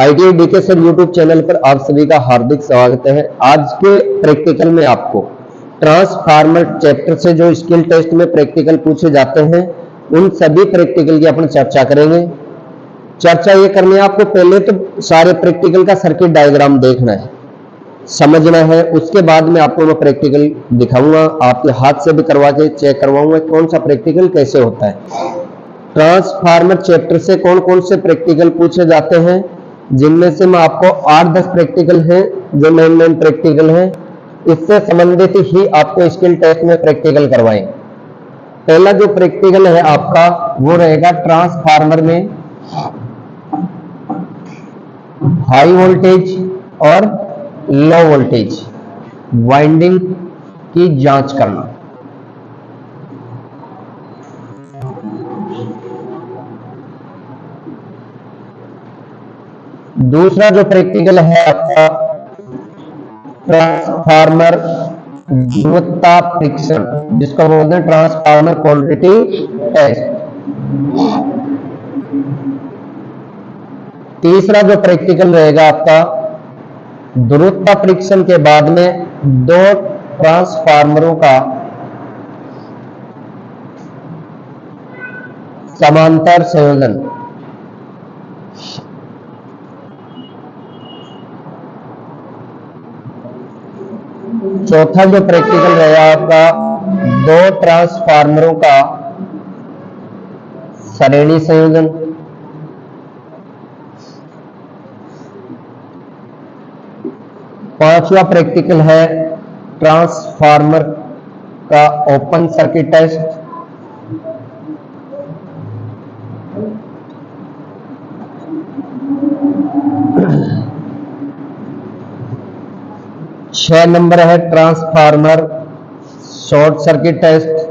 ITI DK sir YouTube channel पर आप सभी का हार्दिक स्वागत है। आज के प्रैक्टिकल में आपको ट्रांसफार्मर चैप्टर से जो स्किल टेस्ट में प्रैक्टिकल पूछे जाते हैं उन सभी प्रैक्टिकल की अपन चर्चा करेंगे। चर्चा ये करनी है आपको, पहले तो सारे प्रैक्टिकल का सर्किट डायग्राम देखना है, समझना है, उसके बाद में आपको मैं प्रैक्टिकल दिखाऊंगा, आपके हाथ से भी करवा के चेक करवाऊंगा कौन सा प्रैक्टिकल कैसे होता है। ट्रांसफार्मर चैप्टर से कौन कौन से प्रैक्टिकल पूछे जाते हैं, जिनमें से मैं आपको 8-10 प्रैक्टिकल हैं जो मेन प्रैक्टिकल हैं, इससे संबंधित ही आपको स्किल टेस्ट में प्रैक्टिकल करवाएं। पहला जो प्रैक्टिकल है आपका वो रहेगा ट्रांसफार्मर में हाई वोल्टेज और लो वोल्टेज वाइंडिंग की जांच करना। दूसरा जो प्रैक्टिकल है आपका ट्रांसफार्मर गुणवत्ता परीक्षण, जिसको बोलते हैं ट्रांसफार्मर क्वालिटी टेस्ट। तीसरा जो प्रैक्टिकल रहेगा आपका गुणवत्ता परीक्षण के बाद में दो ट्रांसफार्मरों का समांतर संयोजन। चौथा जो प्रैक्टिकल रहेगा आपका दो ट्रांसफार्मरों का श्रेणी संयोजन। पांचवा प्रैक्टिकल है ट्रांसफार्मर का ओपन सर्किट टेस्ट। छह नंबर है ट्रांसफार्मर शॉर्ट सर्किट टेस्ट।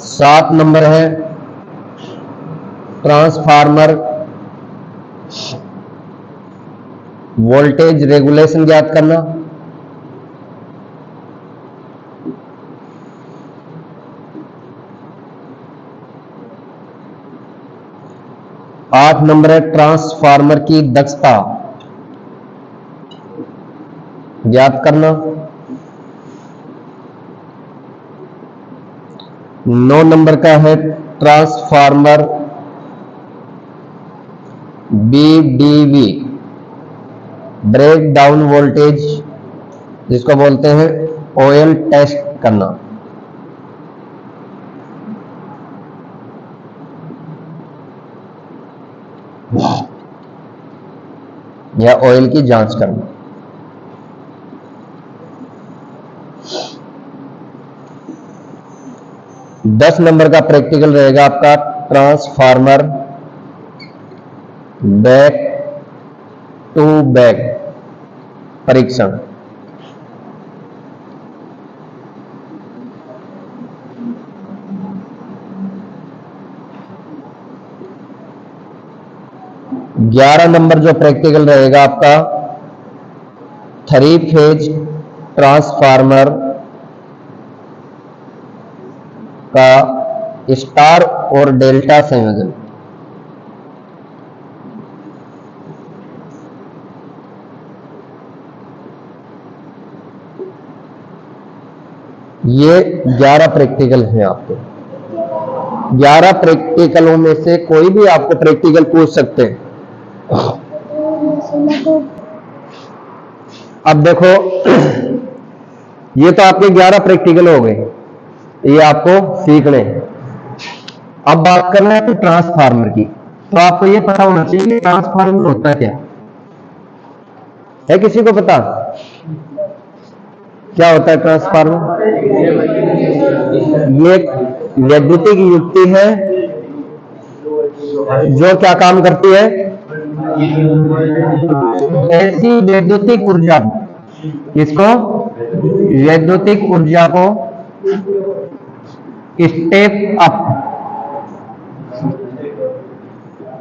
सात नंबर है ट्रांसफार्मर वोल्टेज रेगुलेशन ज्ञात करना। आठ नंबर है ट्रांसफार्मर की दक्षता ज्ञात करना। 9 नंबर का है transformer BDV breakdown voltage, जिसको बोलते हैं ऑयल टेस्ट करना। या ऑयल की जांच करना। दस नंबर का प्रैक्टिकल रहेगा आपका ट्रांसफार्मर बैक टू बैक परीक्षण। ग्यारह नंबर जो प्रैक्टिकल रहेगा आपका 3 फेज ट्रांसफार्मर का स्टार और डेल्टा संयोजन। ये 11 प्रैक्टिकल हैं आपके। 11 प्रैक्टिकलों में से कोई भी आपको प्रैक्टिकल पूछ सकते हैं। अब देखो ये तो आपके 11 प्रैक्टिकल हो गए, ये आपको सीखने हैं। अब बात करना है तो ट्रांसफार्मर की, तो आपको ये पता होना चाहिए कि ट्रांसफार्मर होता क्या है। किसी को पता क्या होता है ट्रांसफार्मर? ये वैद्युतिक युक्ति है जो क्या काम करती है, ऐसी वैद्युतिक ऊर्जा को, इसको वैद्युतिक ऊर्जा को स्टेप अप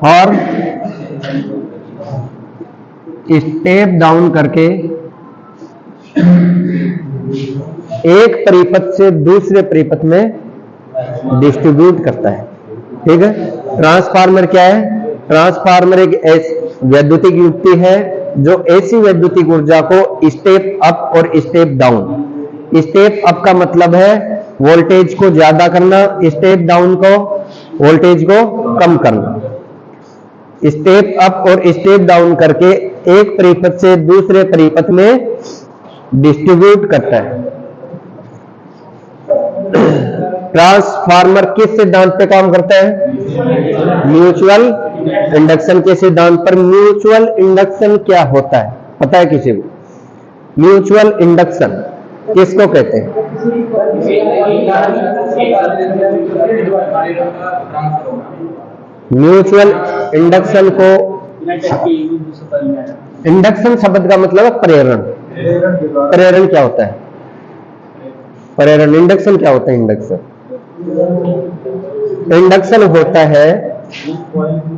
और स्टेप डाउन करके एक परिपथ से दूसरे परिपथ में डिस्ट्रीब्यूट करता है। ठीक है, ट्रांसफार्मर क्या है? ट्रांसफार्मर एक वैद्युतिक युक्ति है जो ऐसी वैद्युतिक ऊर्जा को स्टेप अप और स्टेप डाउन, स्टेप अप का मतलब है वोल्टेज को ज्यादा करना, स्टेप डाउन को वोल्टेज को कम करना, स्टेप अप और स्टेप डाउन करके एक परिपथ से दूसरे परिपथ में डिस्ट्रीब्यूट करता है। ट्रांसफार्मर किस सिद्धांत पे काम करता है? म्यूचुअल इंडक्शन के सिद्धांत पर। म्यूचुअल इंडक्शन क्या होता है पता है किसी को? म्यूचुअल इंडक्शन किसको कहते हैं? म्यूचुअल इंडक्शन को, इंडक्शन शब्द का मतलब है प्रेरण। प्रेरण क्या होता है? प्रेरण, इंडक्शन क्या होता है? इंडक्शन होता है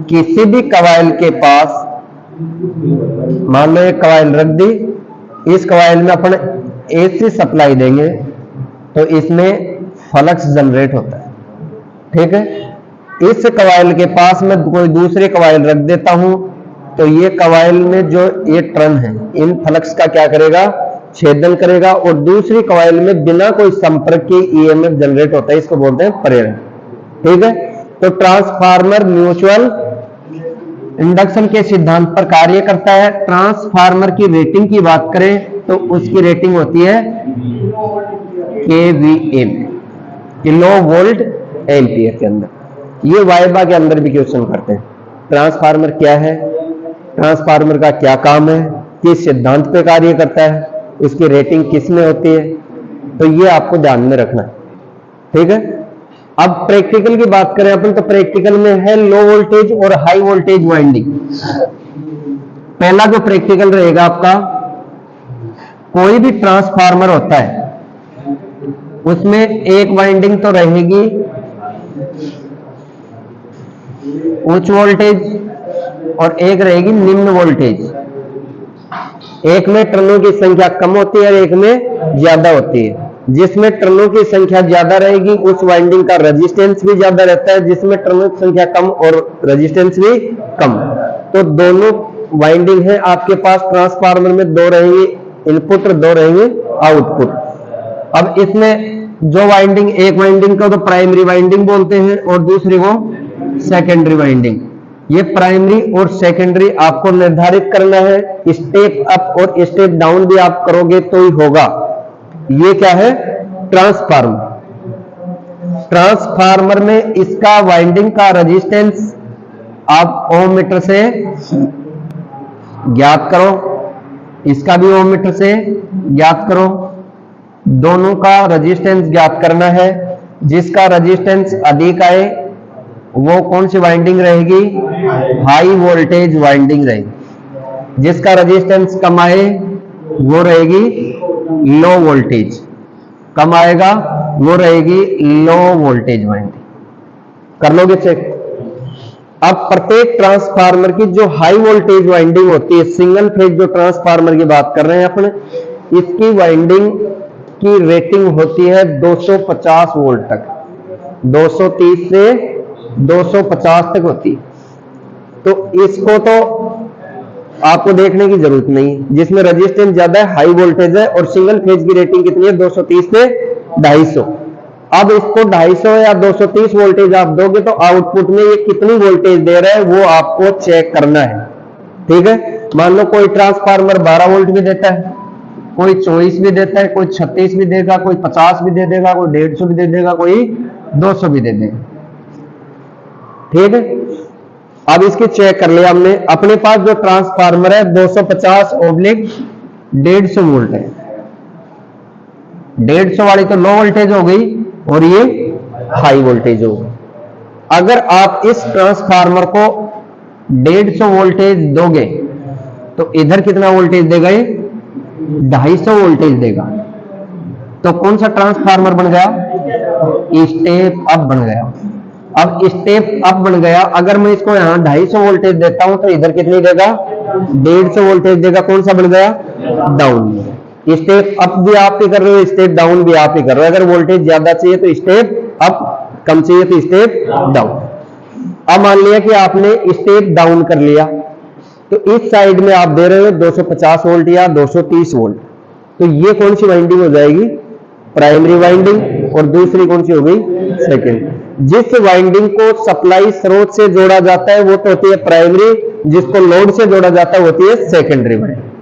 किसी भी कॉइल के पास, मान लो एक कॉइल रख दी, इस कॉइल में अपन एसी सप्लाई देंगे तो इसमें फ्लक्स जनरेट होता है। ठीक है, इस कॉइल के पास मैं कोई दूसरे कॉइल रख देता हूं तो ये कॉइल में जो ये टर्न है इन फ्लक्स का क्या करेगा? छेदन करेगा और दूसरी कॉइल में बिना कोई संपर्क के ईएमएफ जनरेट होता है, इसको बोलते हैं प्रेरण। ठीक है, तो ट्रांसफार्मर म्यूचुअल इंडक्शन के सिद्धांत पर कार्य करता है। ट्रांसफार्मर की रेटिंग की बात करें तो उसकी रेटिंग होती है केवीए में, किलो वोल्ट एम्पियर के अंदर। ये वाइवा के अंदर भी क्वेश्चन करते हैं ट्रांसफार्मर क्या है, ट्रांसफार्मर का क्या काम है, किस सिद्धांत पे कार्य करता है, उसकी रेटिंग किस में होती है, तो ये आपको ध्यान में रखना है। ठीक है, अब प्रैक्टिकल की बात करें अपन तो प्रैक्टिकल में है लो वोल्टेज और हाई वोल्टेज वाइंडिंग। पहला जो प्रैक्टिकल रहेगा आपका, कोई भी ट्रांसफार्मर होता है उसमें एक वाइंडिंग तो रहेगी उच्च वोल्टेज और एक रहेगी निम्न वोल्टेज। एक में टर्नों की संख्या कम होती है और एक में ज्यादा होती है। जिसमें टर्नों की संख्या ज्यादा रहेगी उस वाइंडिंग का रेजिस्टेंस भी ज्यादा रहता है, जिसमें टर्नों की संख्या कम और रेजिस्टेंस भी कम। तो दोनों वाइंडिंग है आपके पास ट्रांसफार्मर में, दो रहेंगे इनपुट और दो रहेंगे आउटपुट। अब इसमें जो वाइंडिंग, एक वाइंडिंग को तो प्राइमरी वाइंडिंग बोलते हैं और दूसरी को सेकेंडरी वाइंडिंग। ये प्राइमरी और सेकेंडरी आपको निर्धारित करना है, स्टेप अप और स्टेप डाउन भी आप करोगे तो ही होगा। ये क्या है? ट्रांसफार्मर। ट्रांसफार्मर में इसका वाइंडिंग का रेजिस्टेंस आप ओम मीटर से ज्ञात करो, इसका भी ओम मीटर से ज्ञात करो, दोनों का रेजिस्टेंस ज्ञात करना है। जिसका रेजिस्टेंस अधिक आए वो कौन सी वाइंडिंग रहेगी? हाई वोल्टेज वाइंडिंग रहेगी। जिसका रेजिस्टेंस कम आए वो रहेगी लो वोल्टेज, कम आएगा वो रहेगी लो वोल्टेज वाइंडिंग। कर लोगे चेक? अब प्रत्येक ट्रांसफार्मर की जो हाई वोल्टेज वाइंडिंग होती है, सिंगल फेज जो ट्रांसफार्मर की बात कर रहे हैं अपन, इसकी वाइंडिंग की रेटिंग होती है 250 वोल्ट तक, 230 से 250 तक होती है। तो इसको तो आपको देखने की जरूरत नहीं, जिसमें रेजिस्टेंस ज्यादा है, हाई वोल्टेज है और सिंगल फेज की रेटिंग कितनी है? 230 से 250। अब इसको 250 या 230 वोल्टेज आप दोगे तो आउटपुट में ये कितनी वोल्टेज दे रहा है वो आपको चेक करना है। ठीक है, मान लो कोई ट्रांसफार्मर 12 वोल्ट भी देता है, कोई 24 भी देता है, कोई 36 भी देगा, कोई 50 भी दे देगा, कोई 150 भी दे देगा, कोई 200 भी दे देगा। ठीक है, अब इसकी चेक कर लिया हमने। अपने पास जो ट्रांसफार्मर है 250/150 वोल्ट है। 150 वाली तो लो वोल्टेज हो गई और ये हाई वोल्टेज हो गई। अगर आप इस ट्रांसफार्मर को 150 वोल्टेज दोगे तो इधर कितना वोल्टेज देगा? ये 250 वोल्टेज देगा। तो कौन सा ट्रांसफार्मर बन गया? स्टेप अप बन गया। अब स्टेप अप बन गया, अगर मैं इसको यहां 250 वोल्टेज देता हूं तो इधर कितनी देगा? 150 वोल्टेज देगा। कौन सा बन गया? डाउन। स्टेप अप भी आप ही कर रहे हो, स्टेप डाउन भी आप ही कर रहे हो। अगर वोल्टेज ज्यादा चाहिए तो स्टेप अप, कम चाहिए तो स्टेप डाउन। अब मान लिया कि आपने स्टेप डाउन कर लिया, तो इस साइड में आप दे रहे हो 250 वोल्ट या 230 वोल्ट, तो ये कौन सी वाइंडिंग हो जाएगी? Primary winding. और दूसरी कौन सी हो गई? सेकेंड। जिस वाइंडिंग को सप्लाई स्रोत से जोड़ा जाता है वो तो होती है प्राइमरी, जिसको लोड से जोड़ा जाता है होती है सेकेंडरी वाइंडिंग।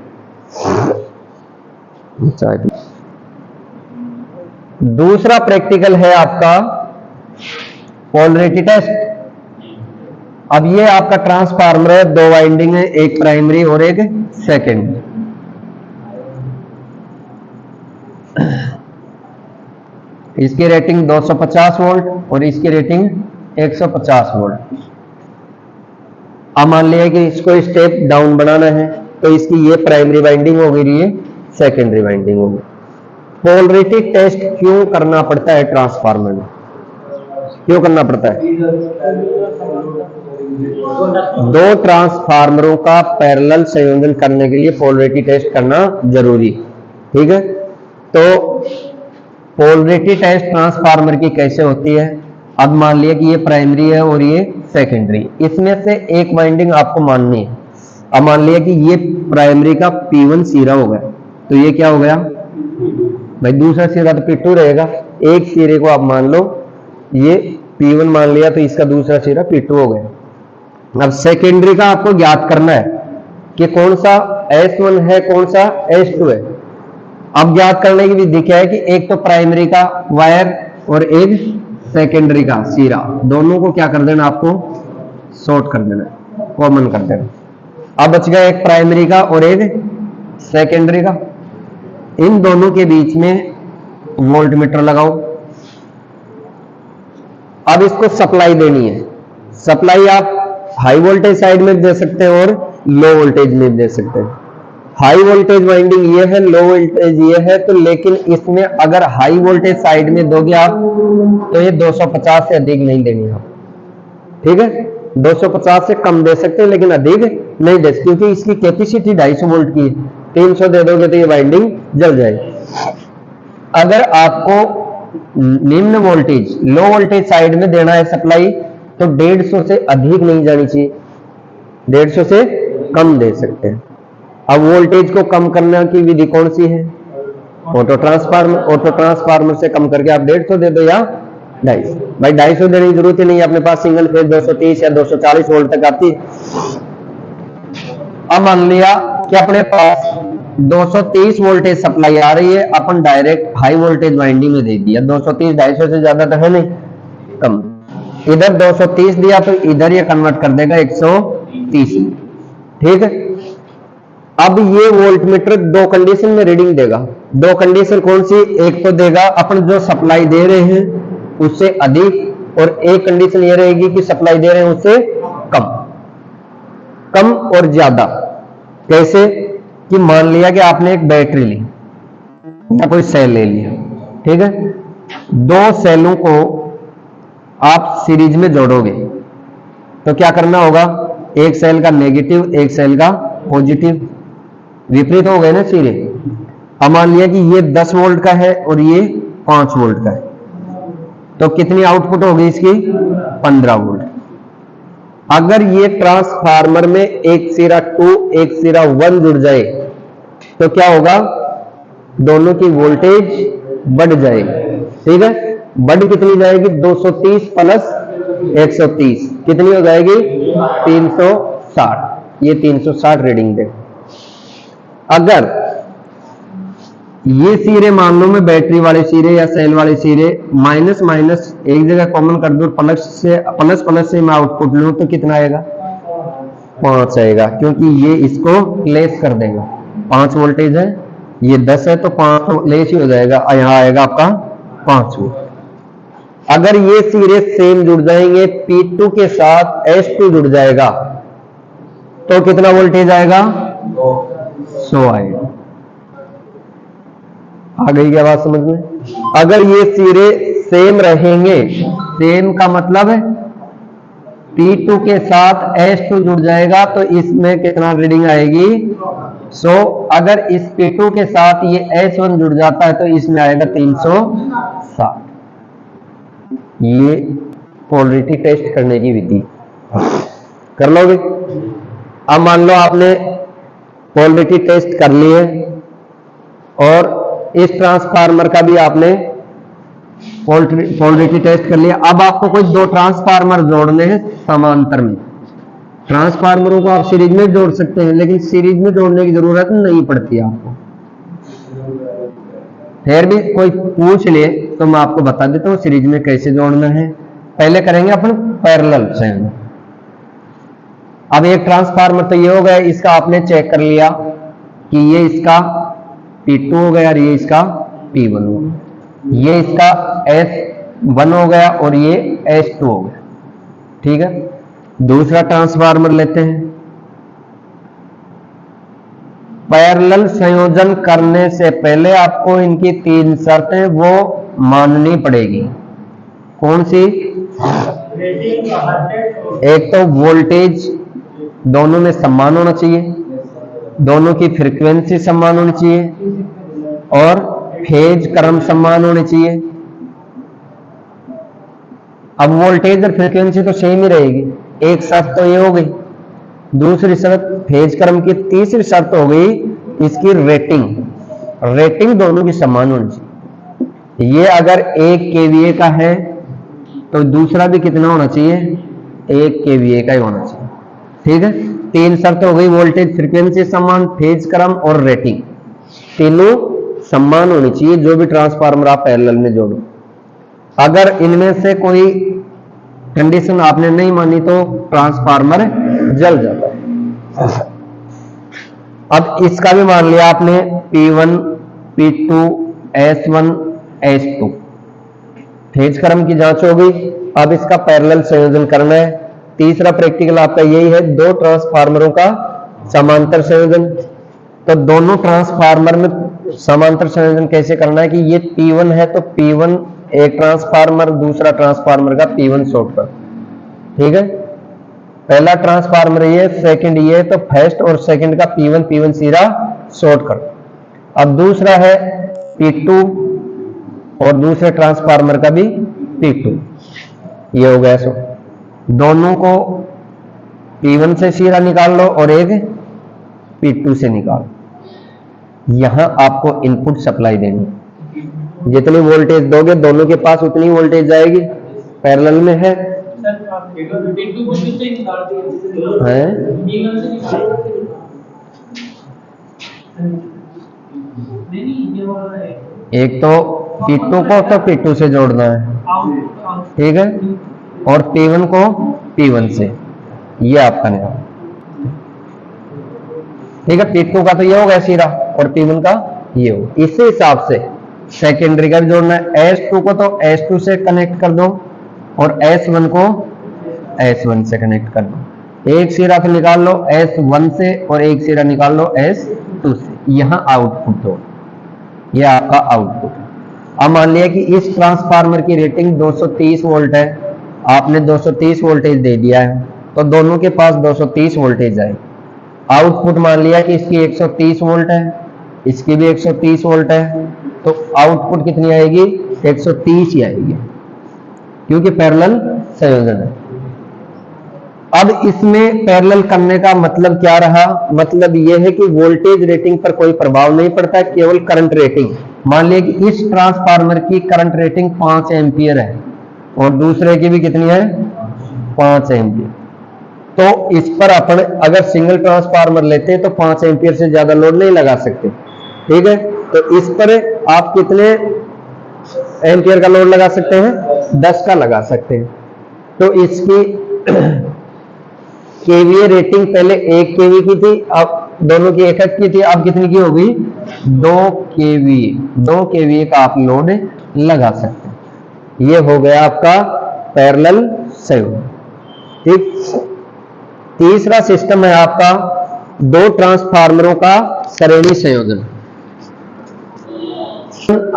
दूसरा प्रैक्टिकल है आपका पोलैरिटी टेस्ट। अब ये आपका ट्रांसफार्मर है, दो वाइंडिंग है, एक प्राइमरी और एक सेकेंडरी। इसकी रेटिंग 250 वोल्ट और इसकी रेटिंग 150 वोल्ट। अब मान लिया कि इसको स्टेप डाउन बनाना है, तो इसकी ये प्राइमरी वाइंडिंग हो गई, ये सेकेंडरी वाइंडिंग हो गई। पोलैरिटी टेस्ट क्यों करना पड़ता है ट्रांसफार्मर में? क्यों करना पड़ता है? दो ट्रांसफार्मरों का पैरेलल संयोजन करने के लिए पोलैरिटी टेस्ट करना जरूरी, ठीक है। तो पोलैरिटी टेस्ट ट्रांसफार्मर की कैसे होती है? अब मान लिया कि ये प्राइमरी है और ये सेकेंडरी, इसमें से एक वाइंडिंग आपको माननी है। अब मान लिया कि ये प्राइमरी का P1 सिरा हो गया, तो ये क्या हो गया भाई? दूसरा सिरा तो P2 रहेगा। एक सिरे को आप मान लो ये P1 मान लिया, तो इसका दूसरा सिरा P2 हो गया। अब सेकेंडरी का आपको ज्ञात करना है कि कौन सा S1 है, कौन सा S2 है। अब ज्ञात करने की विधि क्या है कि एक तो प्राइमरी का वायर और एक सेकेंडरी का सिरा, दोनों को क्या कर देना? आपको शॉर्ट कर देना, कॉमन कर देना। अब बच गया एक प्राइमरी का और एक सेकेंडरी का। इन दोनों के बीच में वोल्ट मीटर लगाओ। अब इसको सप्लाई देनी है। सप्लाई आप हाई वोल्टेज साइड में दे सकते हैं और लो वोल्टेज में दे सकते हैं। हाई वोल्टेज वाइंडिंग ये है, लो वोल्टेज ये है, तो लेकिन इसमें अगर हाई वोल्टेज साइड में दोगे आप तो ये 250 से अधिक नहीं देनी आप, ठीक है। 250 से कम दे सकते हैं लेकिन अधिक नहीं दे सकते, क्योंकि इसकी कैपेसिटी 250 वोल्ट की है। 300 दे दोगे तो ये वाइंडिंग जल जाएगी। अगर आपको निम्न वोल्टेज लो वोल्टेज साइड में देना है सप्लाई, तो 150 से अधिक नहीं जानी चाहिए, 150 से कम दे सकते हैं। अब वोल्टेज को कम करने की विधि कौन सी है? Auto transformer. ऑटो ट्रांसफार्मर से कम करके आप 150 दे दो या 250। भाई 250 देने की जरूरत ही नहीं है, अपने पास सिंगल फेज 230 या 240 वोल्ट तक आती है। अब मान लिया कि अपने पास 230 वोल्टेज सप्लाई आ रही है, अपन डायरेक्ट हाई वोल्टेज वाइंडिंग में दे दिया। 230 250 से ज्यादा तो है नहीं, कम। इधर 230 दिया तो इधर ये कन्वर्ट कर देगा 130, ठीक है। अब ये वोल्ट मीटर दो कंडीशन में रीडिंग देगा। दो कंडीशन कौन सी? एक तो देगा अपन जो सप्लाई दे रहे हैं उससे अधिक, और एक कंडीशन ये रहेगी कि सप्लाई दे रहे हैं उससे कम। कम और ज्यादा कैसे? कि मान लिया कि आपने एक बैटरी ली या कोई सेल ले लिया, ठीक है। दो सेलों को आप सीरीज में जोड़ोगे तो क्या करना होगा? एक सेल का नेगेटिव, एक सेल का पॉजिटिव, विपरीत हो गए ना सिरे। अब मान लिया कि ये 10 वोल्ट का है और ये 5 वोल्ट का है, तो कितनी आउटपुट होगी इसकी? 15 वोल्ट। अगर ये ट्रांसफार्मर में एक सिरा 2 एक सिरा 1 जुड़ जाए तो क्या होगा? दोनों की वोल्टेज बढ़ जाएगी, ठीक है। बढ़ कितनी जाएगी? 230 प्लस 130 कितनी हो जाएगी? 360। ये 360 रीडिंग दे। अगर ये सिरे मान लो मैं बैटरी वाले सिरे या सेल वाले सिरे माइनस माइनस एक जगह कॉमन कर दूं, प्लस प्लस से मैं आउटपुट लूं तो कितना आएगा? 5 आएगा, क्योंकि ये इसको लेस कर देगा। 5 वोल्टेज है, ये 10 है, तो 5 तो लेस ही हो जाएगा, यहां आएगा आपका 5 वोल्ट। अगर ये सिरे सेम जुड़ जाएंगे, P2 के साथ S2 जुड़ जाएगा तो कितना वोल्टेज आएगा? 100 आएगा। आ गई क्या बात समझ में? अगर ये सिरे सेम रहेंगे, सेम का मतलब है P2 के साथ S2 जुड़ जाएगा तो इसमें कितना रीडिंग आएगी 100। अगर इस P2 के साथ ये S1 जुड़ जाता है तो इसमें आएगा 360। ये पोलरिटी टेस्ट करने की विधि कर लोगे। अब मान लो आपने पोलरिटी टेस्ट कर ली है और इस ट्रांसफार्मर का भी आपने पोलरिटी टेस्ट कर लिया। अब आपको कोई दो ट्रांसफार्मर जोड़ने हैं समांतर में। ट्रांसफार्मरों को आप सीरीज में जोड़ सकते हैं, लेकिन सीरीज में जोड़ने की जरूरत नहीं पड़ती आपको। फिर भी कोई पूछ ले तो मैं आपको बता देता हूं सीरीज में कैसे जोड़ना है। पहले करेंगे अपन पैरेलल से। अब एक ट्रांसफार्मर तो ये हो गया, इसका आपने चेक कर लिया कि ये इसका P2 हो गया और ये इसका P1 हो गया, ये इसका S1 हो गया और ये S2 हो गया। ठीक है, दूसरा ट्रांसफार्मर लेते हैं। पैरेलल संयोजन करने से पहले आपको इनकी 3 शर्तें वो माननी पड़ेगी। कौन सी? एक तो वोल्टेज दोनों में समान होना चाहिए, दोनों की फ्रीक्वेंसी समान होनी चाहिए और फेज क्रम समान होने चाहिए। अब वोल्टेज और फ्रीक्वेंसी तो सेम ही रहेगी, एक शर्त तो ये हो गई। दूसरी शर्त फेज क्रम की। तीसरी शर्त हो गई इसकी रेटिंग दोनों की समान होनी चाहिए। ये अगर 1 kVA का है तो दूसरा भी कितना होना चाहिए? 1 kVA का ही होना चाहिए। ठीक है, 3 शर्त हो गई, वोल्टेज फ्रीक्वेंसी समान, फेज क्रम और रेटिंग, तीनों समान होनी चाहिए जो भी ट्रांसफार्मर आप पैरेलल में जोड़ो। अगर इनमें से कोई कंडीशन आपने नहीं मानी तो ट्रांसफार्मर जल जाता है। अब इसका भी मान लिया आपने P1, P2, S1, S2, phase क्रम की जांच हो गई। अब इसका पैरेलल संयोजन करना है। तीसरा प्रैक्टिकल आपका यही है, दो ट्रांसफार्मरों का समांतर संयोजन। तो दोनों ट्रांसफार्मर में समांतर संयोजन कैसे करना है कि ये P1 है तो P1 एक ट्रांसफार्मर, दूसरा ट्रांसफार्मर का P1 शॉर्ट कर। ठीक है, पहला ट्रांसफार्मर ये, सेकंड ये, तो फर्स्ट और सेकंड का P1 सीधा शॉर्ट कर। अब दूसरा है P2 और दूसरे ट्रांसफार्मर का भी P2, ये हो गया। सो दोनों को P1 से सीधा निकाल लो और एक P2 से निकाल। यहां आपको इनपुट सप्लाई देनी, जितनी वोल्टेज दोगे दोनों के पास उतनी वोल्टेज जाएगी। पैरेलल में है, एक तो P2 को तो P2 से जोड़ना है, ठीक है, और P1 को P1 से, ये आपका निकाल। ठीक है, P2 का तो ये हो गया सीधा और P1 का ये हो। इसी हिसाब से सेकेंडरी का भी जोड़ना है। S2 को तो S2 से कनेक्ट कर दो और S1 को S1 से कनेक्ट कर दो। एक सिरा से निकाल लो S1 से और एक सिरा निकाल लो S2 से। यहां आउटपुट हो, यह आपका आउटपुट है। अब मान लिया कि इस ट्रांसफार्मर की रेटिंग 230 वोल्ट है, आपने 230 वोल्टेज दे दिया है तो दोनों के पास 230 वोल्टेज आए। आउटपुट मान लिया कि इसकी 130 वोल्ट है, इसकी भी 130 वोल्ट है, तो आउटपुट कितनी आएगी? 130 ही आएगी, क्योंकि पैरेलल संयोजन है। अब इसमें पैरेलल करने का मतलब क्या रहा? मतलब यह है कि वोल्टेज रेटिंग पर कोई प्रभाव नहीं पड़ता, केवल करंट रेटिंग। मान लिया कि इस ट्रांसफार्मर की करंट रेटिंग 5 एम्पियर है और दूसरे की भी कितनी है? 5 एम्पियर। तो इस पर अपन अगर सिंगल ट्रांसफार्मर लेते हैं तो 5 एम्पियर से ज्यादा लोड नहीं लगा सकते। ठीक है, तो इस पर आप कितने एम्पियर का लोड लगा सकते हैं? 10 का लगा सकते हैं। तो इसकी केवीए रेटिंग पहले 1 केवी की थी, अब दोनों की 1 की थी, अब कितनी की होगी? 2 केवीए। 2 केवीए का आप लोड लगा सकते हैं। ये हो गया आपका पैरेलल संयोजन। ठीक, तीसरा सिस्टम है आपका दो ट्रांसफार्मरों का श्रेणी संयोजन।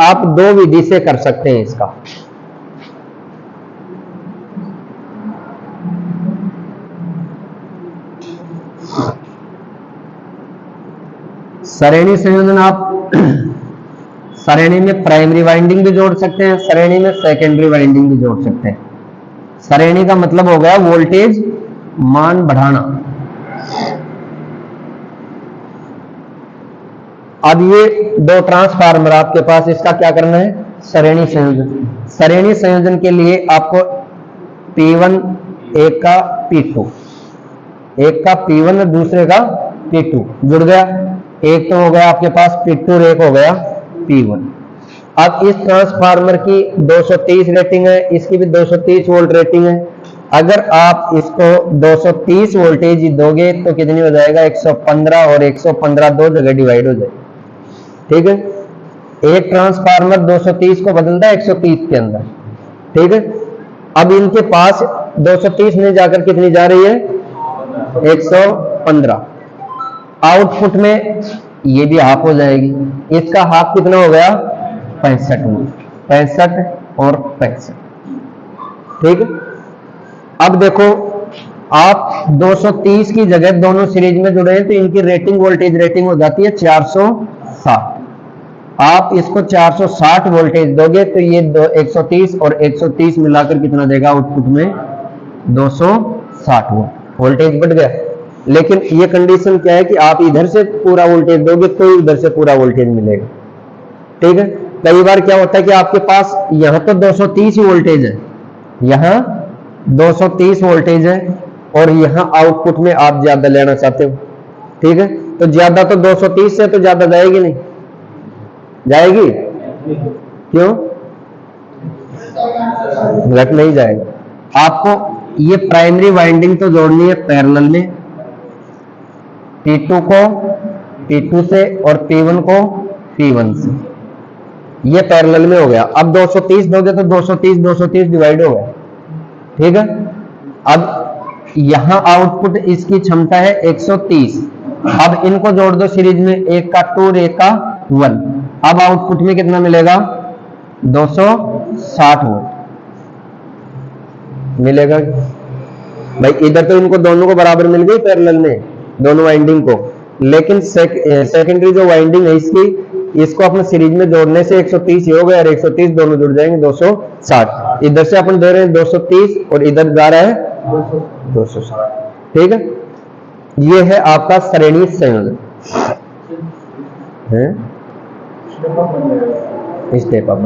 आप दो विधि से कर सकते हैं इसका। सरणि संयोजन आप सरणि में प्राइमरी वाइंडिंग भी जोड़ सकते हैं, सरणि में सेकेंडरी वाइंडिंग भी जोड़ सकते हैं। सरणि का मतलब हो गया वोल्टेज मान बढ़ाना। अब ये दो ट्रांसफार्मर आपके पास, इसका क्या करना है? सरणि संयोजन। सरणि संयोजन के लिए आपको P1 एक का P2, एक का P1 और दूसरे का P2 जुड़ गया। एक तो हो गया आपके पास P2 और एक हो गया P1। अब इस ट्रांसफार्मर की 230 रेटिंग है, इसकी भी 230 वोल्ट रेटिंग है। अगर आप इसको 230 वोल्टेज ही दोगे तो कितनी हो जाएगा? 115, और 115 दो जगह डिवाइड हो जाएगा। ठीक है, एक ट्रांसफार्मर 230 को बदलता है 130 के अंदर। ठीक है, अब इनके पास 230 में जाकर कितनी जा रही है? 115। आउटपुट में ये भी हाफ हो जाएगी, इसका हाफ कितना हो गया? 65 में, 65 और 65। ठीक है, अब देखो आप 230 की जगह दोनों सीरीज में जुड़े हैं तो इनकी रेटिंग, वोल्टेज रेटिंग हो जाती है 460। आप इसको 460 वोल्टेज दोगे तो ये 130 और 130 मिलाकर कितना देगा आउटपुट में? 260 वोल्ट। वोल्टेज बढ़ गया। लेकिन ये कंडीशन क्या है कि आप इधर से पूरा वोल्टेज दोगे तो इधर से पूरा वोल्टेज मिलेगा। ठीक है, कई बार क्या होता है कि आपके पास यहां तो 230 ही वोल्टेज है, यहां 230 वोल्टेज है और यहां आउटपुट में आप ज्यादा लेना चाहते हो। ठीक है, तो ज्यादा तो 230 से तो ज्यादा जाएगी नहीं, जाएगी? क्यों? घट नहीं जाएगा। आपको ये प्राइमरी वाइंडिंग तो जोड़नी है पैरेलल में, P2 को P2 से और P1 को P1 से। ये पैरेलल में हो गया। अब 230 दोगे तो 230 230 डिवाइड हो गया। ठीक है, अब यहां आउटपुट इसकी क्षमता है 130। अब इनको जोड़ दो सीरीज में, एक का 2 और एक का 1। अब आउटपुट में कितना मिलेगा? 260 वोल्ट मिलेगा। भाई इधर तो इनको दोनों को बराबर मिल गई पैरेलल में, दोनों वाइंडिंग को। लेकिन सेकेंडरी जो वाइंडिंग है इसकी, इसको अपने सीरीज में जोड़ने से 130 हो गया और 130 दोनों जुड़ जाएंगे 260। इधर से अपन दे रहे हैं 230 और इधर जा रहा है 260। ठीक है, ये है आपका सरणि संयोजन है। स्टेप अप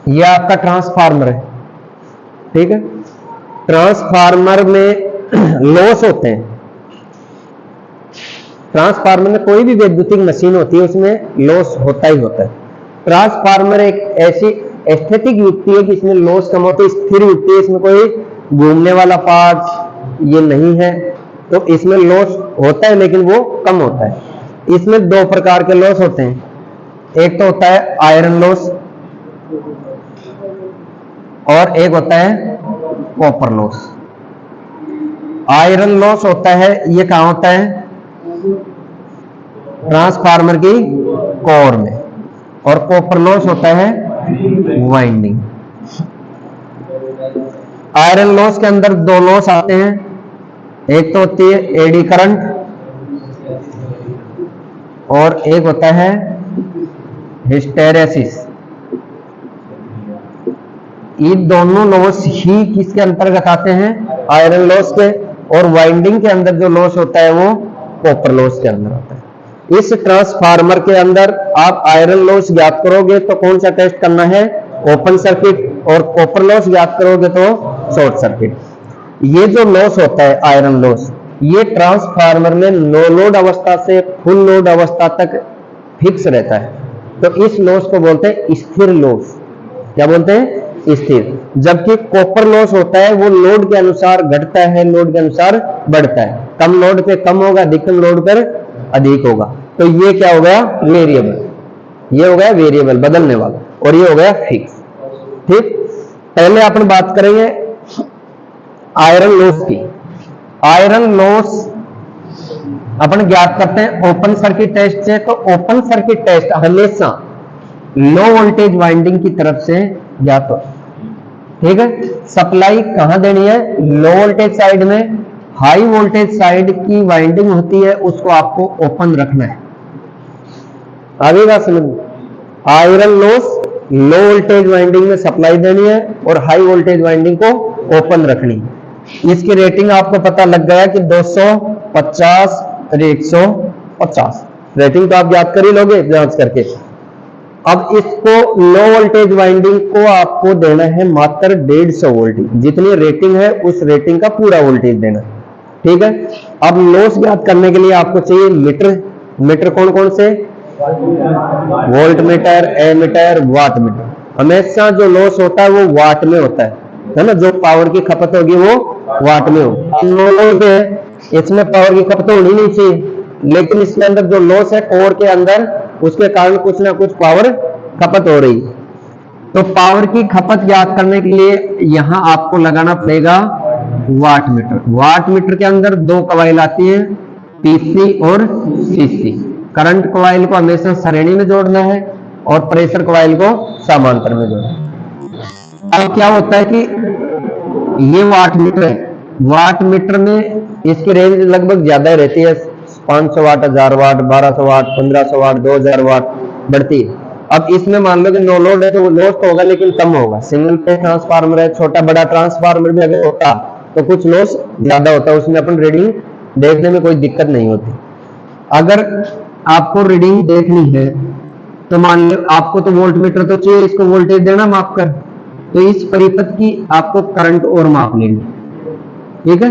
ये आपका ट्रांसफार्मर है। ठीक है, ट्रांसफार्मर में लॉस होते हैं। ट्रांसफार्मर में कोई भी वैद्युतिक मशीन होती है उसमें लॉस होता ही होता है। ट्रांसफार्मर एक ऐसी एस्थेटिक युक्ति है कि इसमें लॉस कम होता है, स्थिर युक्ति है, इसमें कोई घूमने वाला पार्ट ये नहीं है, तो इसमें लॉस होता है लेकिन वो कम होता है। इसमें दो प्रकार के लॉस होते हैं, एक तो होता है आयरन लॉस और एक होता है कॉपर लॉस। आयरन लॉस होता है, ये कहां होता है? ट्रांसफार्मर की कोर में। और कॉपर लॉस होता है वाइंडिंग। आयरन लॉस के अंदर दो लॉस आते हैं, एक तो होती है एडी करंट और एक होता है हिस्टेरेसिस। ये दोनों लॉस ही किसके अंतर्गत आते हैं? आयरन लॉस के। और वाइंडिंग के अंदर जो लॉस होता है वो कॉपर लॉस के अंदर होता है। इस ट्रांसफार्मर के अंदर आप आयरन लॉस ज्ञात करोगे तो कौन सा टेस्ट करना है? Open circuit. और कॉपर लॉस ज्ञात करोगे तो शॉर्ट सर्किट। ये जो लॉस होता है आयरन लॉस, ये ट्रांसफार्मर में नो लोड अवस्था से फुल लोड अवस्था तक फिक्स रहता है, तो इस लॉस को बोलते हैं स्थिर लॉस। क्या बोलते हैं? स्थिर। जबकि कॉपर लॉस होता है वो लोड के अनुसार घटता है, लोड के अनुसार बढ़ता है। कम लोड पे कम होगा, अधिकतम लोड पर अधिक होगा। तो ये क्या हो गया? वेरिएबल। ये हो गया वेरिएबल, बदलने वाला, और ये हो गया फिक्स। ठीक, पहले अपन बात करेंगे आयरन लॉस की। आयरन लॉस अपन ज्ञात करते हैं ओपन सर्किट टेस्ट से। तो ओपन सर्किट टेस्ट हमेशा लो वोल्टेज वाइंडिंग की तरफ से ज्ञात हो। ठीक है, सप्लाई कहां देनी है? लो वोल्टेज साइड में। हाई वोल्टेज साइड की वाइंडिंग होती है उसको आपको ओपन रखना है। आगे बात समझ, iron loss low voltage winding में सप्लाई देनी है और हाई वोल्टेज वाइंडिंग को ओपन रखनी है। इसकी रेटिंग आपको पता लग गया कि 250 और 150 रेटिंग तो आप याद कर ही लोगे जांच करके। अब इसको लो वोल्टेज वाइंडिंग को आपको देना है मात्र 150 वोल्ट, जितनी रेटिंग है उस रेटिंग का पूरा वोल्टेज देना है। ठीक है, अब लॉस ज्ञात करने के लिए आपको चाहिए मीटर। मीटर कौन कौन से? Voltmeter, ammeter, wattmeter. हमेशा जो लॉस होता है वो वाट में होता है ना, जो पावर की खपत होगी वो वाट में हो। इसमें पावर की खपत होनी नहीं चाहिए, लेकिन इसके अंदर जो लॉस है कोर के अंदर, उसके कारण कुछ ना कुछ पावर खपत हो रही। तो पावर की खपत ज्ञात करने के लिए यहां आपको लगाना पड़ेगा वाट मीटर। वाट मीटर के अंदर दो कॉइल आती है, पीसी और सीसी। करंट कॉइल को हमेशा श्रेणी में जोड़ना है और प्रेशर कॉइल को समांतर में जोड़ना है। अब क्या होता है कि ये वाट मीटर है, वाट मीटर में इसकी रेंज लगभग ज्यादा रहती है, 500 वाट, 1000 वाट, 1200 वाट, 1500 वाट, 2000 वाट बढ़ती है। अब इसमें मान लो कि नो लोड है तो लॉस तो होगा लेकिन कम होगा। सिंगल फेज ट्रांसफार्मर है, छोटा बड़ा ट्रांसफार्मर भी अगर होता तो कुछ लॉस ज्यादा होता, उसमें अपन रीडिंग देखने में कोई दिक्कत नहीं होती। अगर आपको रीडिंग देखनी है तो मान लो आपको तो वोल्ट मीटर तो चाहिए, इसको वोल्टेज देना माप कर, तो इस परिपथ की आपको करंट और माप लेनी। ठीक है,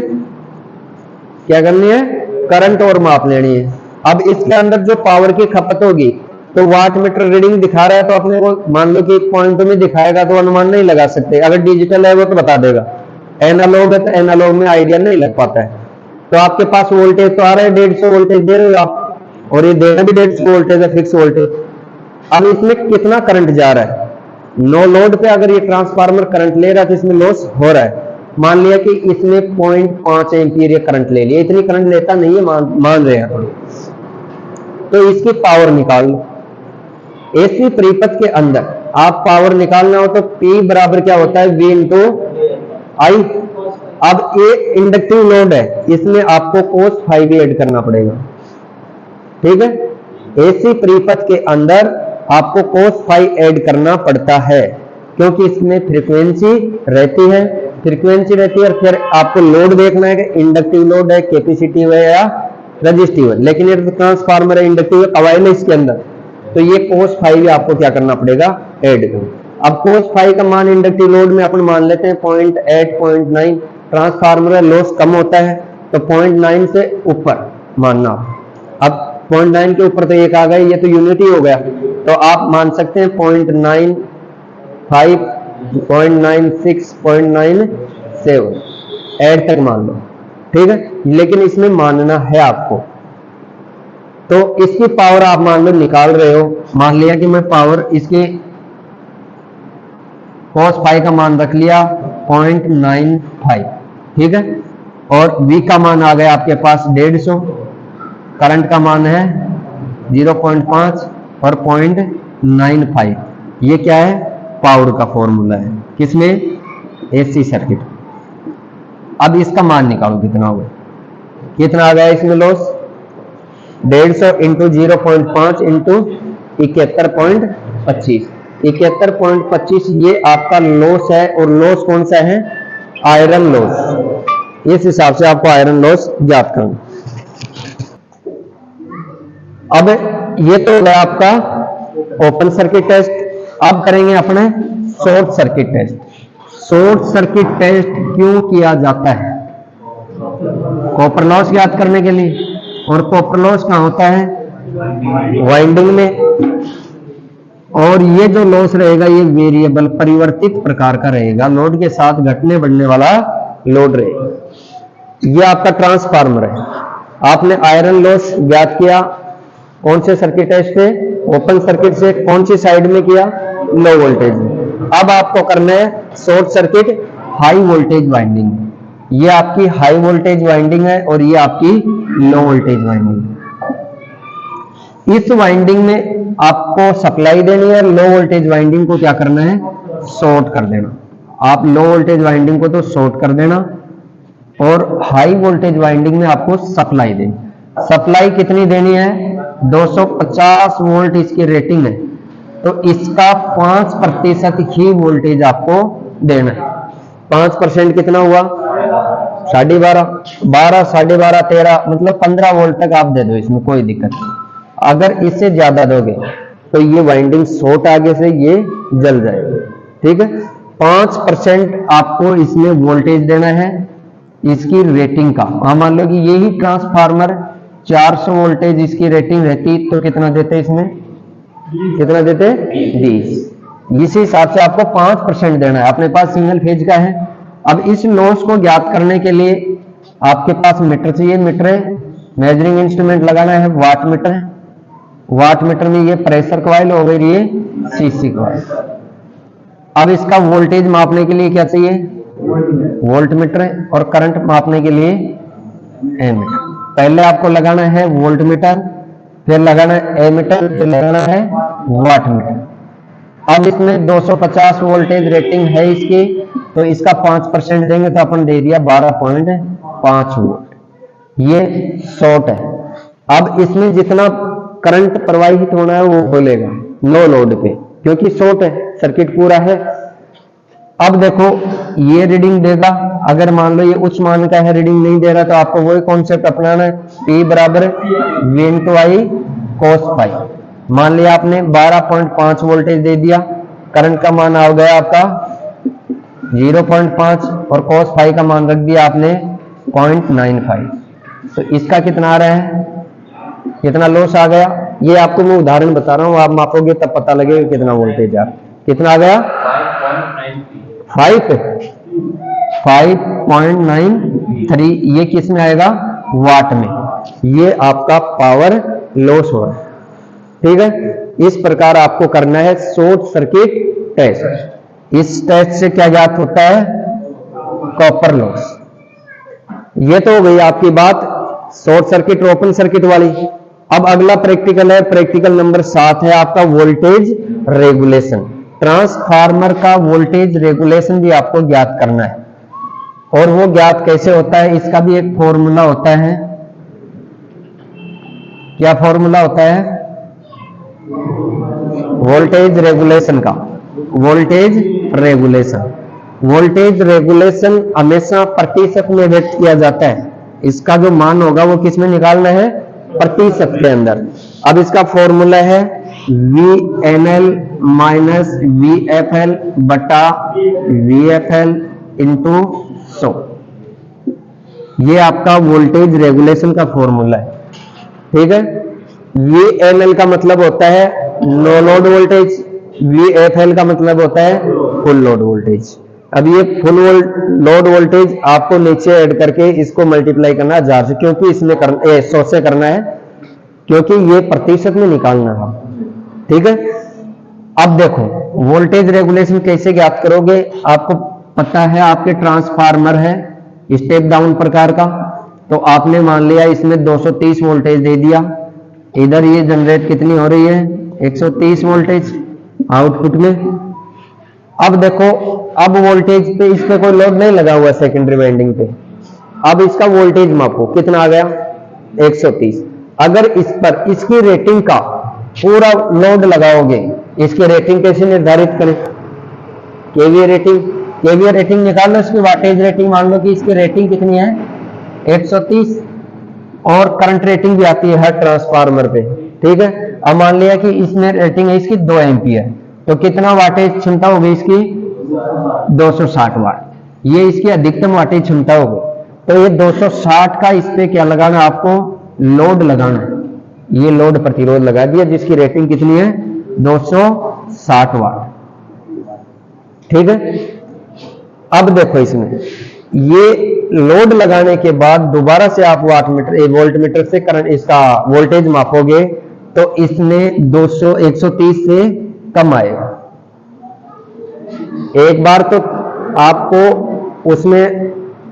क्या करनी है? करंट और माप लेनी है। अब इसके अंदर जो पावर की खपत होगी, तो वाट मीटर रीडिंग दिखा रहा है तो अपने को मान लो कि एक पॉइंट में दिखाएगा तो अनुमान नहीं लगा सकते। अगर डिजिटल है वो तो बता देगा, एनालॉग है तो एनालॉग में आइडिया नहीं लग पाता है। तो आपके पास वोल्टेज तो आ रहा है, 150 वोल्टेज दे रहे हो आप, और ये देना भी 150 वोल्टेज है, फिक्स वोल्टेज। अब इसमें कितना करंट जा रहा है? नो लोड पे अगर ये ट्रांसफार्मर करंट ले रहा है तो इसमें लॉस हो रहा है। मान लिया कि इसने 0.5 एम्पीयर ये करंट ले लिया, इतनी करंट लेता नहीं है, मान रहे हैं, तो इसकी पावर निकाल लो। एसी परिपथ के अंदर आप पावर निकालना हो तो P बराबर क्या होता है? V इंटू आई। अब ये इंडक्टिव लोड है, इसमें आपको cos फाई भी ऐड करना पड़ेगा। ठीक है, एसी परिपथ के अंदर आपको cos फाई ऐड करना पड़ता है क्योंकि इसमें फ्रीक्वेंसी रहती है, और फिर आपको लोड देखना है कि इंडक्टिव लोड है, कैपेसिटिव है या रजिस्टिव है। लेकिन ये ट्रांसफार्मर है, इंडक्टिव है, कॉइल है इसके अंदर, तो ये cos फाई भी आपको क्या करना पड़ेगा? ऐड करना। अब cos फाई का मान इंडक्टिव लोड में अपन मान लेते हैं 0.8, 0.9। ट्रांसफार्मर में लॉस कम होता है तो 0.9 से ऊपर मानना। अब 0.9 के ऊपर तो एक आ गया, ये तो यूनिट ही हो गया, तो आप मान सकते हैं 0.95, 0.96, 0.97 ऐड तक मान लो। ठीक है, लेकिन इसमें मानना है आपको। तो इसकी पावर आप मान लो निकाल रहे हो, मान लिया कि मैं पावर इसके cos फाई का मान रख लिया 0.95। ठीक है, और V का मान आ गया आपके पास 150, करंट का मान है 0.5 और 0.95। ये क्या है? पावर का फॉर्मूला है, किसमें? AC circuit. अब इसका मान निकालो कितना होगा? कितना आ गया इसमें लॉस? 150 into 0.5 into 71.25। 71.25 ये आपका लॉस है, और लॉस कौन सा है? Iron loss. इस हिसाब से आपको आयरन लॉस ज्ञात करना। अब ये तो है आपका ओपन सर्किट टेस्ट। अब करेंगे अपने short circuit test. Short circuit test क्यों किया जाता है? कॉपर लॉस ज्ञात करने के लिए। और कॉपर लॉस कहां होता है? वाइंडिंग में। और ये जो लॉस रहेगा ये वेरिएबल, परिवर्तित प्रकार का रहेगा, लोड के साथ घटने बढ़ने वाला लोड रहेगा। ये आपका ट्रांसफार्मर है। आपने आयरन लॉस ज्ञात किया कौन से सर्किट टेस्ट से? ओपन सर्किट से। कौन सी साइड में किया? लो वोल्टेज में। अब आपको करना है short circuit high voltage winding. ये आपकी हाई वोल्टेज वाइंडिंग है और ये आपकी लो वोल्टेज वाइंडिंग। इस वाइंडिंग में आपको सप्लाई देनी है, लो वोल्टेज वाइंडिंग को क्या करना है, शॉर्ट कर देना। आप लो वोल्टेज वाइंडिंग को तो शॉर्ट कर देना और हाई वोल्टेज वाइंडिंग में आपको सप्लाई देनी। सप्लाई कितनी देनी है, 250 वोल्ट इसकी रेटिंग है, तो इसका 5% ही वोल्टेज आपको देना है। 5% कितना हुआ, 12.5, 12, 12.5, 13, मतलब 15 वोल्ट तक आप दे दो, इसमें कोई दिक्कत नहीं। अगर इससे ज्यादा दोगे तो ये वाइंडिंग शॉर्ट आगे से ये जल जाएगी, ठीक है। 5% आपको इसमें वोल्टेज देना है इसकी रेटिंग का। मान लो कि यही ट्रांसफार्मर 400 वोल्टेज इसकी रेटिंग रहती तो कितना देते, इसमें कितना देते, 20। इसी हिसाब से आपको 5% देना है। अपने पास सिंगल फेज का है। अब इस लॉस को ज्ञात करने के लिए आपके पास मीटर चाहिए। मीटर है, मेजरिंग इंस्ट्रूमेंट लगाना है, वाट मीटर है। वाट मीटर में ये प्रेशर कॉइल हो गई, ये सीसी कॉइल। अब इसका वोल्टेज मापने के लिए क्या चाहिए, वोल्ट मीटर है, और करंट मापने के लिए एमीटर। पहले आपको लगाना है वोल्ट मीटर, फिर लगाना है एमीटर, फिर लगाना है वाट मीटर। अब इसमें 250 वोल्टेज रेटिंग है इसकी, तो इसका 5% देंगे तो अपन दे दिया 12.5 वोल्ट। ये शॉर्ट है। अब इसमें जितना करंट प्रवाहित होना है वो खोलेगा लो लोड पे, क्योंकि शॉर्ट है, सर्किट पूरा है। अब देखो ये रीडिंग देगा। अगर मान लो ये उच्च मान का है, रीडिंग नहीं दे रहा, तो आपको वही कॉन्सेप्ट अपनाना है, P बराबर V इंटू आई cos फाई। मान लिया आपने 12.5 वोल्टेज दे दिया, करंट का मान आ गया आपका 0.5 और cos फाई का मान रख दिया आपने 0.95। तो इसका कितना आ रहा है, कितना लॉस आ गया। ये आपको मैं उदाहरण बता रहा हूं, आप मापोगे तब पता लगेगा कितना वोल्टेज आ, कितना आ गया 5.93। ये किस में आएगा, वाट में। ये आपका पावर लॉस हो रहा है, ठीक है। इस प्रकार आपको करना है शॉर्ट सर्किट टेस्ट। इस टेस्ट से क्या ज्ञात होता है, कॉपर लॉस। ये तो हो गई आपकी बात शॉर्ट सर्किट और ओपन सर्किट वाली। अब अगला प्रैक्टिकल है, प्रैक्टिकल नंबर 7 है आपका वोल्टेज रेगुलेशन। ट्रांसफार्मर का वोल्टेज रेगुलेशन भी आपको ज्ञात करना है, और वो ज्ञात कैसे होता है, इसका भी एक फॉर्मूला होता है। क्या फॉर्मूला होता है वोल्टेज रेगुलेशन का, वोल्टेज रेगुलेशन। वोल्टेज रेगुलेशन हमेशा प्रतिशत में व्यक्त किया जाता है। इसका जो मान होगा वो किस में निकालना है, प्रतिशत के अंदर। अब इसका फॉर्मूला है VNL माइनस VFL बटा VFL इंटू 100। ये आपका वोल्टेज रेगुलेशन का फॉर्मूला है, ठीक है। VNL का मतलब होता है नो लोड वोल्टेज, VFL का मतलब होता है फुल लोड वोल्टेज। अब ये फुल लोड वोल्टेज आपको नीचे ऐड करके इसको मल्टीप्लाई करना 1000 से, क्योंकि इसमें 100 से करना है, क्योंकि ये प्रतिशत में निकालना है, ठीक है। अब देखो वोल्टेज रेगुलेशन कैसे ज्ञात करोगे। आपको पता है आपके ट्रांसफार्मर है स्टेप डाउन प्रकार का, तो आपने मान लिया इसमें 230 वोल्टेज दे दिया। इधर ये जनरेट कितनी हो रही है, 130 वोल्टेज आउटपुट में। अब देखो, अब वोल्टेज पे इस पे कोई लोड नहीं लगा हुआ सेकेंडरी वाइंडिंग पे। अब इसका वोल्टेज मापो कितना आ गया, 130। अगर इस पर इसकी रेटिंग का पूरा लोड लगाओगे, इसकी रेटिंग कैसे निर्धारित करें, केवीए रेटिंग। केवीए रेटिंग निकालो, इसकी वाटेज रेटिंग मान लो कि इसकी रेटिंग कितनी है 130, और करंट रेटिंग भी आती है हर ट्रांसफार्मर पे, ठीक है। अब मान लिया कि इसमें रेटिंग है इसकी 2 एम्पियर, तो कितना वाटेज क्षमता होगी इसकी 260 वाट। ये इसकी अधिकतम वाटेज क्षमता होगी, तो ये 260 का इस पे क्या लगाना, आपको लोड लगाना है। ये लोड प्रतिरोध लगा दिया जिसकी रेटिंग कितनी है 260 वाट, ठीक है। अब देखो इसमें ये लोड लगाने के बाद दोबारा से आप वाट मीटर वोल्ट मीटर से करंट इसका वोल्टेज मापोगे, तो इसमें 130 से कम आएगा। एक बार तो आपको उसमें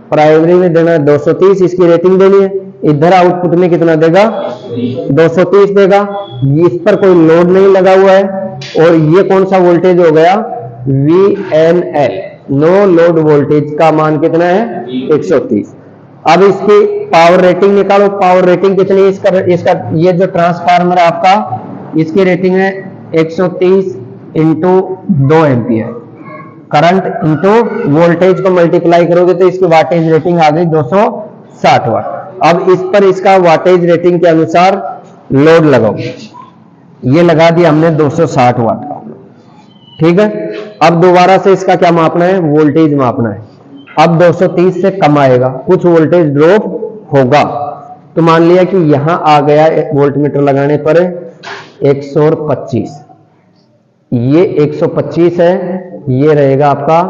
प्राइमरी में देना 230, इसकी रेटिंग देनी है, इधर आउटपुट में कितना देगा, 230 देगा। इस पर कोई लोड नहीं लगा हुआ है, और ये कौन सा वोल्टेज हो गया, VNL, नो लोड वोल्टेज का मान कितना है, 130। अब इसकी पावर रेटिंग निकालो। पावर रेटिंग कितनी है इसका ये जो ट्रांसफार्मर आपका, इसकी रेटिंग है 130 into 2 ampere. Current into voltage को मल्टीप्लाई करोगे तो इसकी वाटेज रेटिंग आ गई 260 वाट। अब इस पर इसका वाटेज रेटिंग के अनुसार लोड लगाओ। ये लगा दिया हमने 260 वाट का, ठीक है। अब दोबारा से इसका क्या मापना है, वोल्टेज मापना है। अब 230 से कम आएगा, कुछ वोल्टेज ड्रॉप होगा। तो मान लिया कि यहां आ गया वोल्टमीटर लगाने पर 125, ये 125 है, ये रहेगा आपका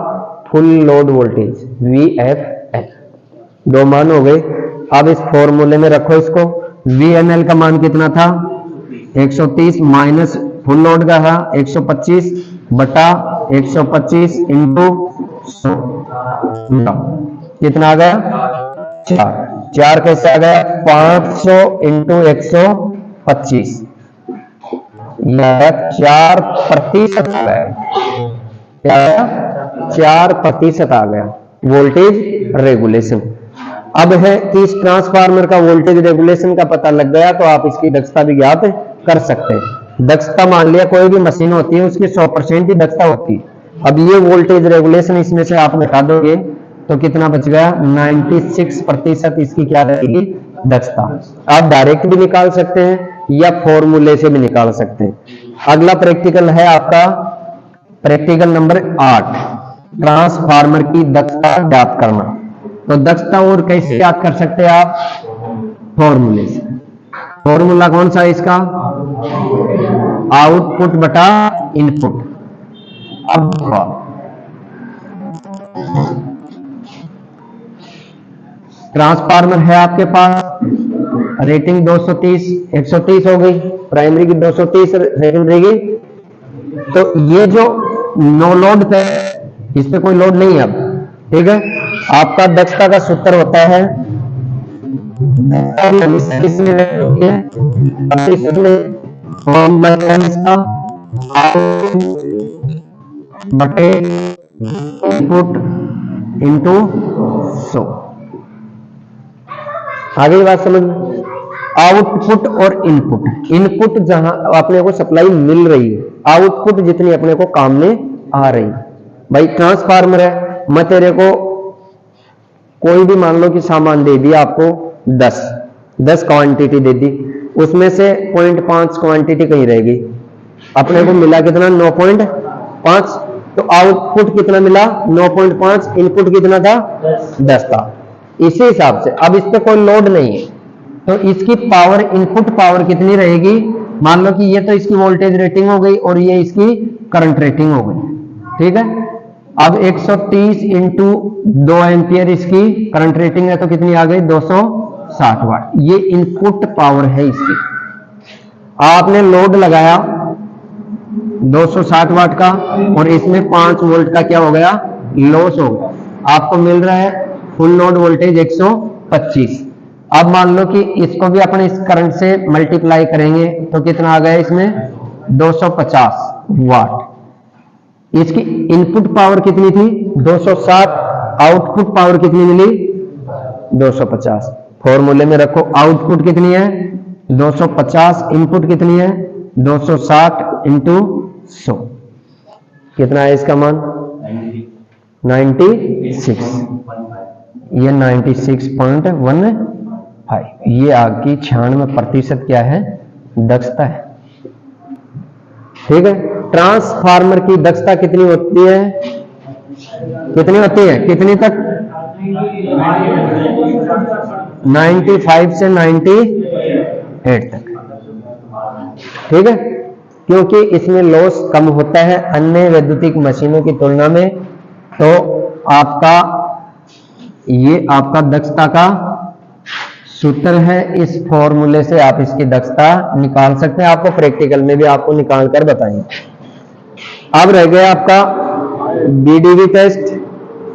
फुल लोड वोल्टेज VFL। दो मान हो गए। अब इस फॉर्मूले में रखो इसको। VNL का मान कितना था, 130 माइनस फुल लोड का था 125 बटा 125 इंटू 100, कितना आ गया, 4 कैसे आ गया, 500 इंटू 125, 4% आ गया। क्या आया, 4% आ गया वोल्टेज रेगुलेशन। अब है कि इस ट्रांसफार्मर का वोल्टेज रेगुलेशन का पता लग गया तो आप इसकी दक्षता भी ज्ञात कर सकते हैं। दक्षता मान लिया कोई भी मशीन होती है उसकी 100% ही दक्षता होती है। अब ये वोल्टेज रेगुलेशन इसमें से आप घटा दोगे तो कितना बच गया, 96% इसकी क्या रहेगी, दक्षता। आप डायरेक्ट भी निकाल सकते हैं या फॉर्मूले से भी निकाल सकते हैं। अगला प्रैक्टिकल है आपका प्रैक्टिकल नंबर 8, ट्रांसफार्मर की दक्षता ज्ञात करना। तो दक्षता और कैसे याद कर सकते हैं आप, फॉर्मूले से। फॉर्मूला कौन सा है इसका, आउटपुट बटा इनपुट। अब ट्रांसफार्मर है आपके पास, रेटिंग 230, 130 हो गई, प्राइमरी की 230, सेकेंडरी की। तो ये जो नो लोड है इस पे कोई लोड नहीं है अब, ठीक है। आपका दक्षता का सूत्र होता है बटे इनपुट इंटू 100। आगे बात समझ में। आउटपुट और इनपुट, इनपुट जहां अपने को सप्लाई मिल रही है, आउटपुट जितनी अपने को काम में आ रही है। भाई ट्रांसफार्मर है, मैं तेरे को कोई भी मान लो कि सामान दे दिया आपको 10 क्वांटिटी दे दी, उसमें से 0.5 क्वांटिटी कहीं रहेगी, अपने को मिला कितना 9.5। तो आउटपुट कितना मिला 9.5, इनपुट कितना था 10 था। इसी हिसाब से अब इस पे कोई लोड नहीं है तो इसकी पावर, इनपुट पावर कितनी रहेगी, मान लो कि ये तो इसकी वोल्टेज रेटिंग हो गई और ये इसकी करंट रेटिंग हो गई, ठीक है। अब 130 इंटू 2 एम्पियर इसकी करंट रेटिंग है तो कितनी आ गई, 260 वाट। ये इनपुट पावर है इसकी। आपने लोड लगाया 260 वाट का और इसमें 5 वोल्ट का क्या हो गया, लॉस हो गया। आपको मिल रहा है फुल लोड वोल्टेज 125। अब मान लो कि इसको भी अपन इस करंट से मल्टीप्लाई करेंगे तो कितना आ गया इसमें, 250 वाट। इसकी इनपुट पावर कितनी थी 260, आउटपुट पावर कितनी मिली 250। फॉर्मूले में रखो, आउटपुट कितनी है 250, इनपुट कितनी है 260 इंटू 100, कितना है इसका मान 96, ये 96.15। ये आपकी 96% क्या है, दक्षता है, ठीक है। ट्रांसफार्मर की दक्षता कितनी होती है, कितनी होती है, कितनी तक, 95 से 98 तक, ठीक है। क्योंकि इसमें लॉस कम होता है अन्य वैद्युतिक मशीनों की तुलना में। तो आपका ये आपका दक्षता का सूत्र है, इस फॉर्मूले से आप इसकी दक्षता निकाल सकते हैं। आपको प्रैक्टिकल में भी आपको निकाल कर बताएंगे। अब रह गया आपका बीडीवी टेस्ट,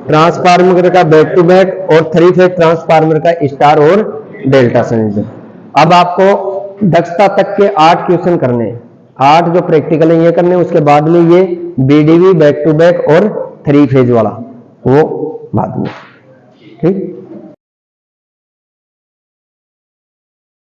ट्रांसफार्मर का बैक टू बैक और 3 फेज ट्रांसफार्मर का स्टार और डेल्टा संयोजन। अब आपको दक्षता तक के 8 क्वेश्चन करने हैं, 8 जो प्रैक्टिकल है ये करने, उसके बाद में ये बीडीवी बैक टू बैक और 3 फेज वाला वो बाद में, ठीक।